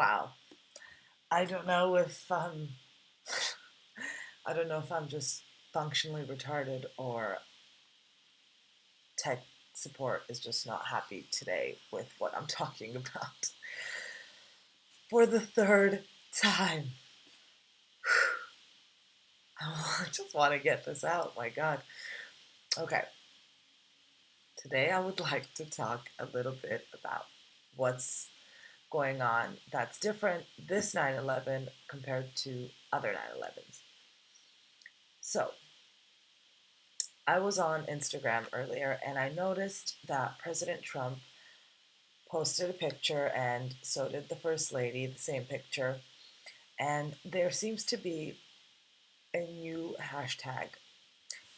Wow. I don't know if I don't know if I'm just functionally retarded or tech support is just not happy today with what I'm talking about. For the third time. I just want to get this out. My God. Okay. Today I would like to talk a little bit about what's going on that's different this 9/11 compared to other 9/11s. So, I was on Instagram earlier and I noticed that President Trump posted a picture and so did the First Lady, the same picture. And there seems to be a new hashtag,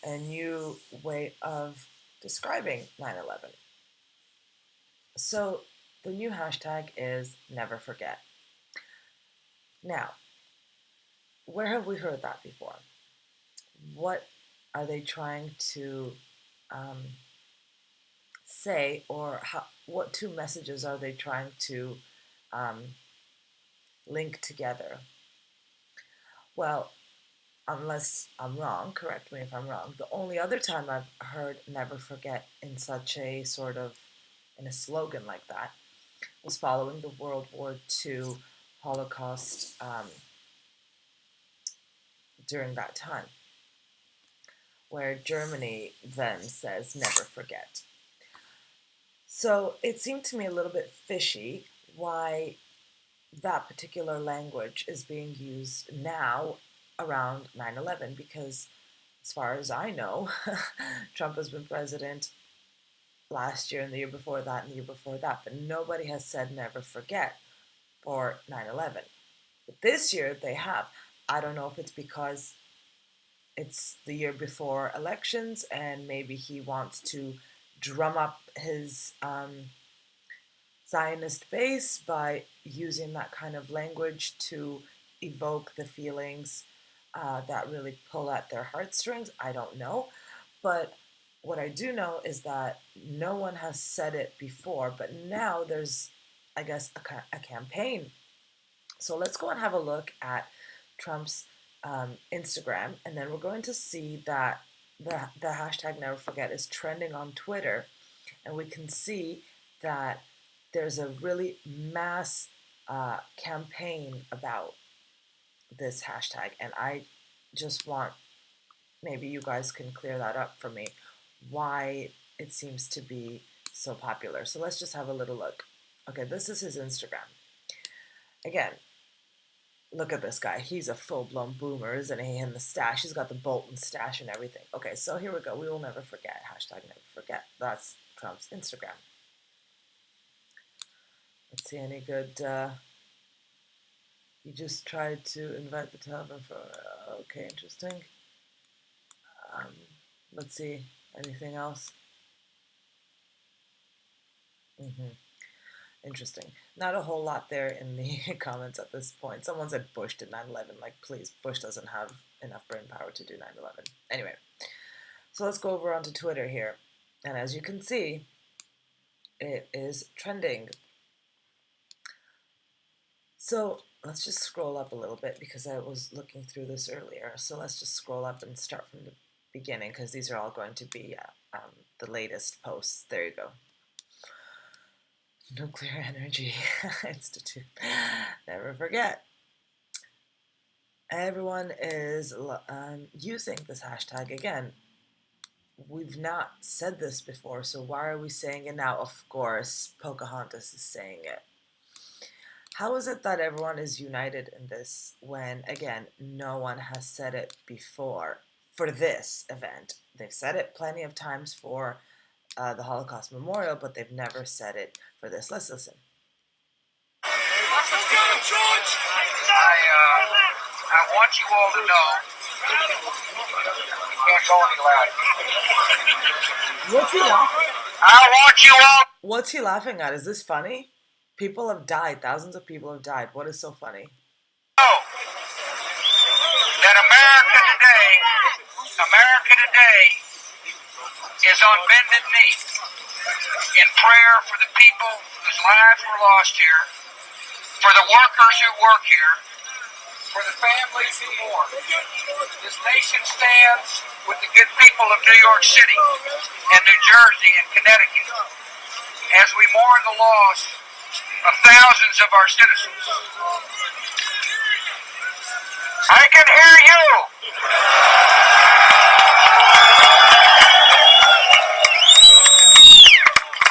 a new way of describing 9/11. So the new hashtag is never forget. Now, where have we heard that before? What are they trying to um, say, or what two messages are they trying to um, link together? Well, unless I'm wrong, correct me if I'm wrong, the only other time I've heard never forget in such a sort of, in a slogan like that, was following the World War II Holocaust during that time, where Germany then says never forget. So it seemed to me a little bit fishy why that particular language is being used now around 9/11 because as far as I know, Trump has been president last year and the year before that and the year before that, but nobody has said never forget for 9/11. But this year they have. I don't know if it's because it's the year before elections and maybe he wants to drum up his Zionist base by using that kind of language to evoke the feelings that really pull at their heartstrings. I don't know. But what I do know is that no one has said it before, but now there's, I guess, a campaign. So let's go and have a look at Trump's Instagram, and then we're going to see that the hashtag never forget is trending on Twitter, and we can see that there's a really mass campaign about this hashtag, and I just want maybe you guys can clear that up for me why it seems to be so popular. So let's just have a little look. Okay, this is his Instagram. Again, look at this guy. He's a full-blown boomer, isn't he? And the stash, he's got the Bolton stash and everything. Okay, so here we go. We will never forget. Hashtag never forget. That's Trump's Instagram. Let's see any good. You just tried to invite the Taliban for. Okay, interesting. Um, let's see. Anything else? Mm-hmm. Interesting. Not a whole lot there in the comments at this point. Someone said Bush did 9/11. Like, please, Bush doesn't have enough brain power to do 9/11. Anyway, so let's go over onto Twitter here. And as you can see, it is trending. So let's just scroll up a little bit because I was looking through this earlier. So let's just scroll up and start from the beginning because these are all going to be the latest posts. There you go. Nuclear Energy Institute. Never forget. Everyone is using this hashtag again. We've not said this before, so why are we saying it now? Of course, Pocahontas is saying it. How is it that everyone is united in this when, again, no one has said it before for this event? They've said it plenty of times for the Holocaust Memorial, but they've never said it for this. Let's listen. Let's get him, George! I want you all to know you can't go any louder. What's he laughing at? I want you all. What's he laughing at? Is this funny? People have died. Thousands of people have died. What is so funny? Know that America today is on bended knee in prayer for the people whose lives were lost here for the workers who work here, for the families who mourn. This nation stands with the good people of New York City and New Jersey and Connecticut as we mourn the loss of thousands of our citizens. I can hear you.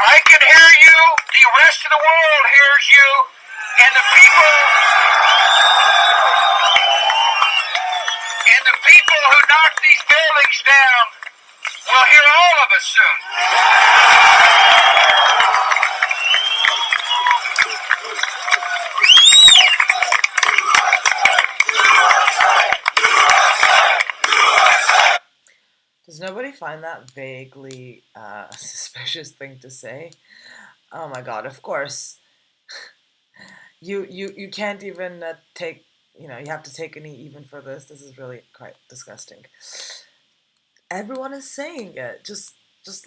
I can hear you. The rest of the world hears you. And the people who knock these buildings down will hear all of us soon. Does nobody find that vaguely suspicious thing to say? Oh my God! Of course, you can't even take. You have to take any even for this. This is really quite disgusting. Everyone is saying it. Just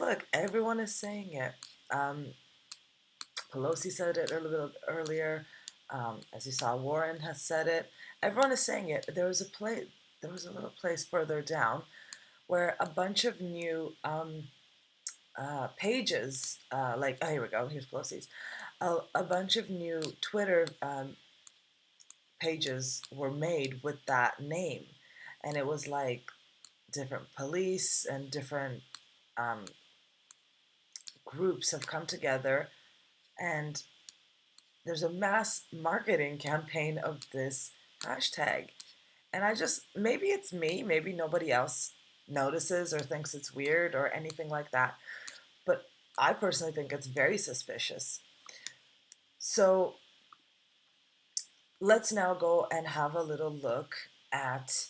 look. Everyone is saying it. Pelosi said it a little bit earlier. As you saw, Warren has said it. Everyone is saying it. There was a little place further down where a bunch of new pages, here we go, here's Pelosi's, a bunch of new Twitter pages were made with that name. And it was like different police and different groups have come together, and there's a mass marketing campaign of this hashtag. And maybe it's me, maybe nobody else notices or thinks it's weird or anything like that, but I personally think it's very suspicious. So let's now go and have a little look at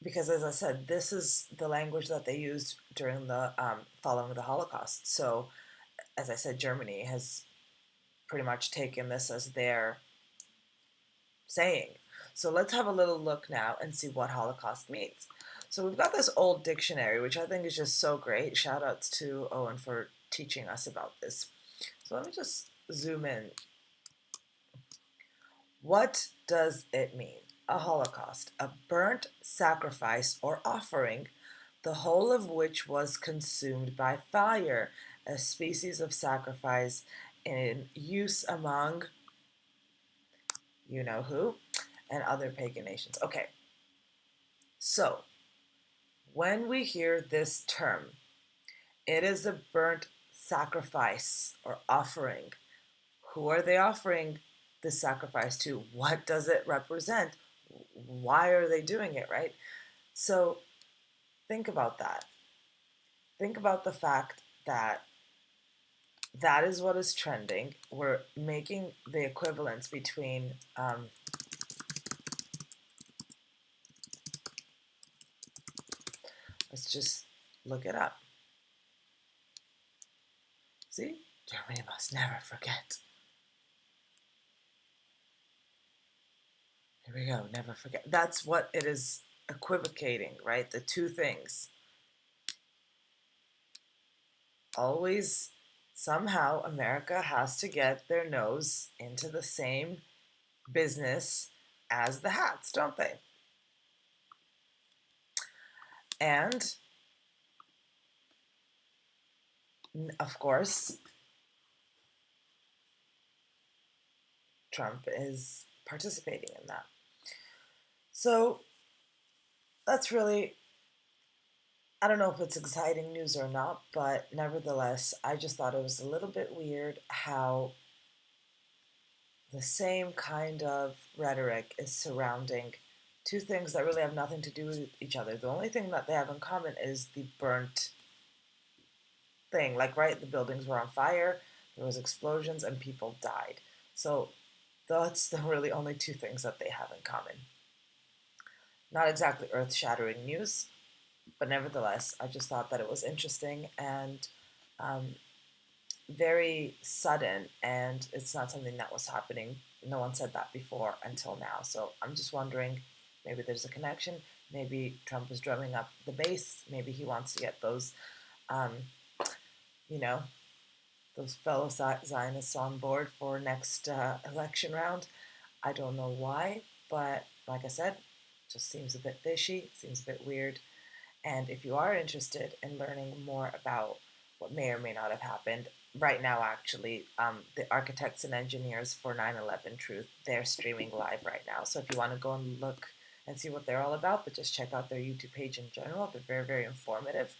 because as I said, this is the language that they used during the following the Holocaust. So as I said, Germany has pretty much taken this as their saying. So let's have a little look now and see what Holocaust means. So we've got this old dictionary, which I think is just so great. Shout outs to Owen for teaching us about this. So let me just zoom in. What does it mean? A Holocaust, a burnt sacrifice or offering, the whole of which was consumed by fire, a species of sacrifice in use among you know who and other pagan nations. Okay, so when we hear this term, it is a burnt sacrifice or offering. Who are they offering this sacrifice to? What does it represent? Why are they doing it, right? So think about that. Think about the fact that that is what is trending. We're making the equivalence between let's just look it up. See? Germany must never forget. Here we go, never forget. That's what it is equivocating, right? The two things. Always, somehow, America has to get their nose into the same business as the hats, don't they? And, of course, Trump is participating in that. So that's really, I don't know if it's exciting news or not, but nevertheless, I just thought it was a little bit weird how the same kind of rhetoric is surrounding two things that really have nothing to do with each other. The only thing that they have in common is the burnt thing. Like, right, the buildings were on fire, there was explosions, and people died. So that's the really only two things that they have in common. Not exactly earth-shattering news, but nevertheless, I just thought that it was interesting and very sudden, and it's not something that was happening. No one said that before until now. So I'm just wondering, maybe there's a connection. Maybe Trump is drumming up the base. Maybe he wants to get those, you know, those fellow Zionists on board for next election round. I don't know why, but like I said, just seems a bit fishy, seems a bit weird. And if you are interested in learning more about what may or may not have happened, right now, actually, the architects and engineers for 9/11 Truth, they're streaming live right now. So if you want to go and look and see what they're all about, but just check out their YouTube page in general. They're very, very informative.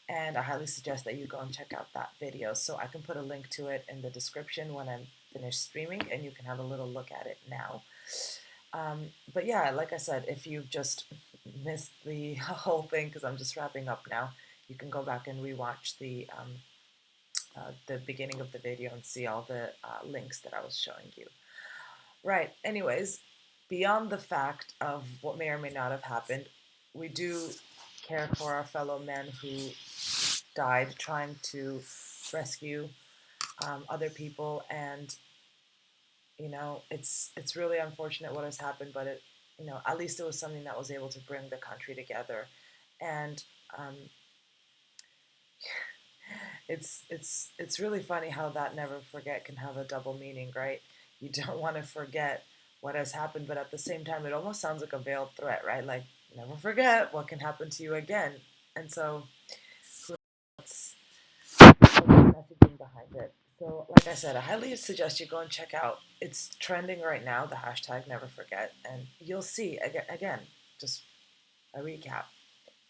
And I highly suggest that you go and check out that video. So I can put a link to it in the description when I'm finished streaming, and you can have a little look at it now. But yeah, like I said, if you've just missed the whole thing, because I'm just wrapping up now, you can go back and rewatch the beginning of the video and see all the links that I was showing you. Right. Anyways, beyond the fact of what may or may not have happened, we do care for our fellow men who died trying to rescue other people, and it's really unfortunate what has happened, but at least it was something that was able to bring the country together, and um, it's really funny how that never forget can have a double meaning, right? You don't want to forget what has happened, but at the same time, it almost sounds like a veiled threat, right? Like, never forget what can happen to you again. And so, what's the messaging behind it? So, like I said, I highly suggest you go and check out. It's trending right now, the hashtag never forget, and you'll see again, just a recap.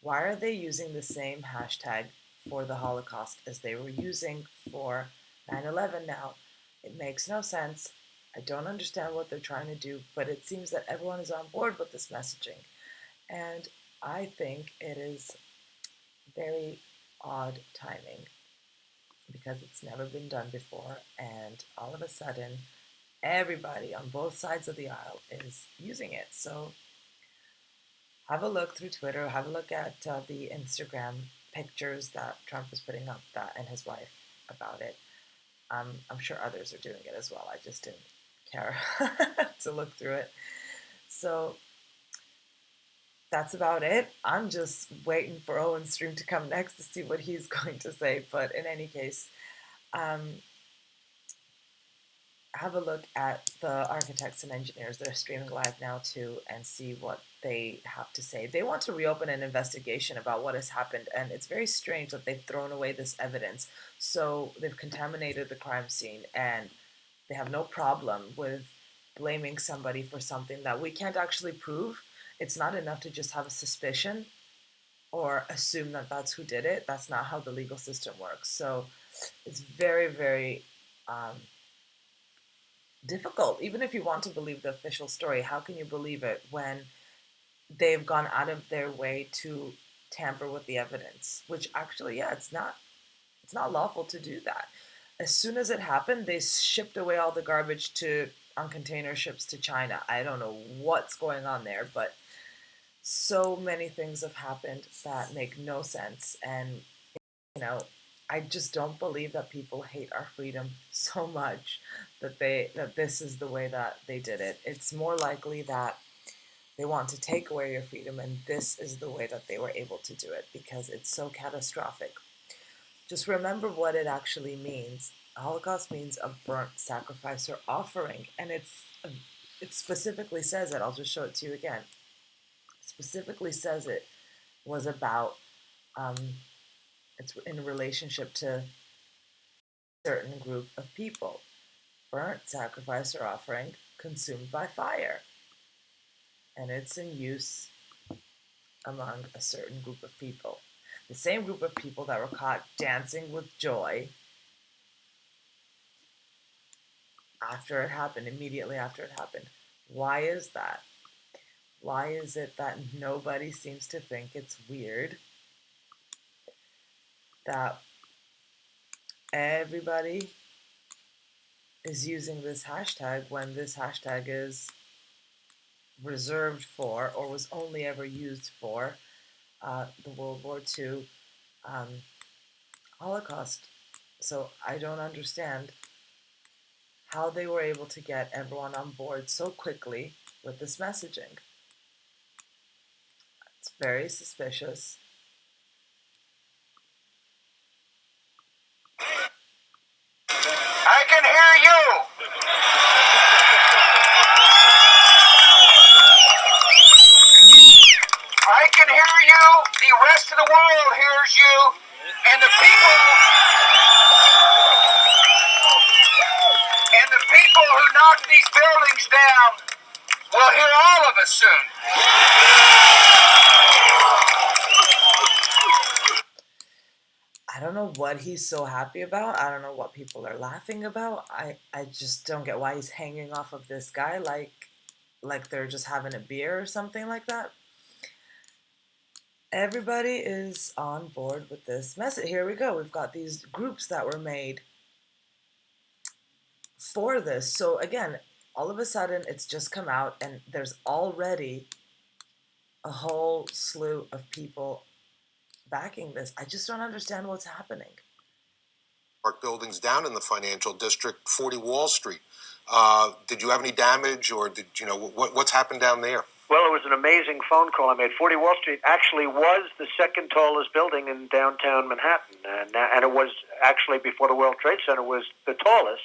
Why are they using the same hashtag for the Holocaust as they were using for 9/11 now? It makes no sense. I don't understand what they're trying to do, but it seems that everyone is on board with this messaging. And I think it is very odd timing because it's never been done before, and all of a sudden, everybody on both sides of the aisle is using it. So have a look through Twitter, have a look at the Instagram pictures that Trump is putting up, that and his wife, about it. I'm sure others are doing it as well. I just didn't care to look through it. So that's about it. I'm just waiting for Owen's stream to come next to see what he's going to say. But in any case, um, have a look at the architects and engineers that are streaming live now too, and see what they have to say. They want to reopen an investigation about what has happened, and it's very strange that they've thrown away this evidence. So they've contaminated the crime scene, and they have no problem with blaming somebody for something that we can't actually prove. It's not enough to just have a suspicion or assume that that's who did it. That's not how the legal system works. So it's very, very difficult. Even if you want to believe the official story, how can you believe it when they've gone out of their way to tamper with the evidence? Which actually, yeah, it's not lawful to do that. As soon as it happened, they shipped away all the garbage to on container ships to China. I don't know what's going on there, but so many things have happened that make no sense, and you know, I just don't believe that people hate our freedom so much that this is the way that they did it. It's more likely that they want to take away your freedom, and this is the way that they were able to do it because it's so catastrophic. Just remember what it actually means. Holocaust means a burnt sacrifice or offering, and it specifically says it. I'll just show it to you again. It specifically says it was about um, it's in relationship to a certain group of people. Burnt sacrifice or offering consumed by fire, and it's in use among a certain group of people. The same group of people that were caught dancing with joy after it happened, immediately after it happened. Why is that? Why is it that nobody seems to think it's weird that everybody is using this hashtag when this hashtag is reserved for, or was only ever used for, the World War II um, Holocaust? So I don't understand how they were able to get everyone on board so quickly with this messaging. It's very suspicious. And the people who knock these buildings down will hear all of us soon. I don't know what he's so happy about. I don't know what people are laughing about. I just don't get why he's hanging off of this guy like they're just having a beer or something like that. Everybody is on board with this message. Here we go. We've got these groups that were made for this. So again, all of a sudden it's just come out and there's already a whole slew of people backing this. I just don't understand what's happening. Buildings down in the financial district, 40 Wall Street. Did you have any damage, or did you know what's happened down there? Well, it was an amazing phone call I made. 40 Wall Street actually was the second tallest building in downtown Manhattan, and it was actually, before the World Trade Center, was the tallest.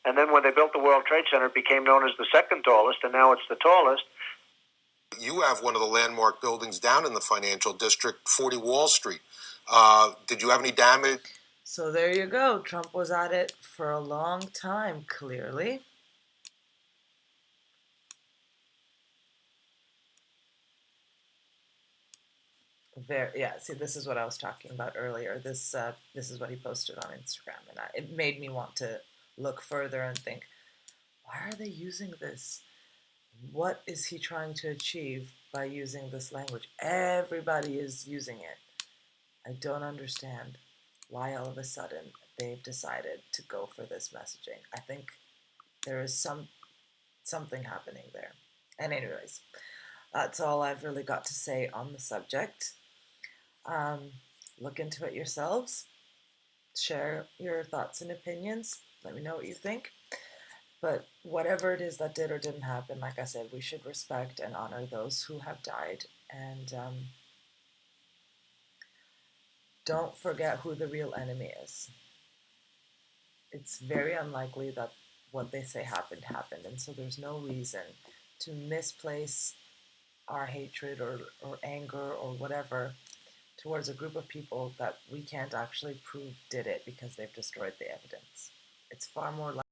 And then when they built the World Trade Center, it became known as the second tallest, and now it's the tallest. You have one of the landmark buildings down in the financial district, 40 Wall Street. Did you have any damage? So there you go. Trump was at it for a long time, clearly. Yeah, see, this is what I was talking about earlier. This is what he posted on Instagram, and it made me want to look further and think, why are they using this? What is he trying to achieve by using this language? Everybody is using it. I don't understand why all of a sudden they've decided to go for this messaging. I think there is something happening there. And anyways, that's all I've really got to say on the subject. Look into it yourselves. Share your thoughts and opinions. Let me know what you think. But whatever it is that did or didn't happen, like I said, we should respect and honor those who have died. And don't forget who the real enemy is. It's very unlikely that what they say happened. And so there's no reason to misplace our hatred or anger or whatever towards a group of people that we can't actually prove did it because they've destroyed the evidence. It's far more likely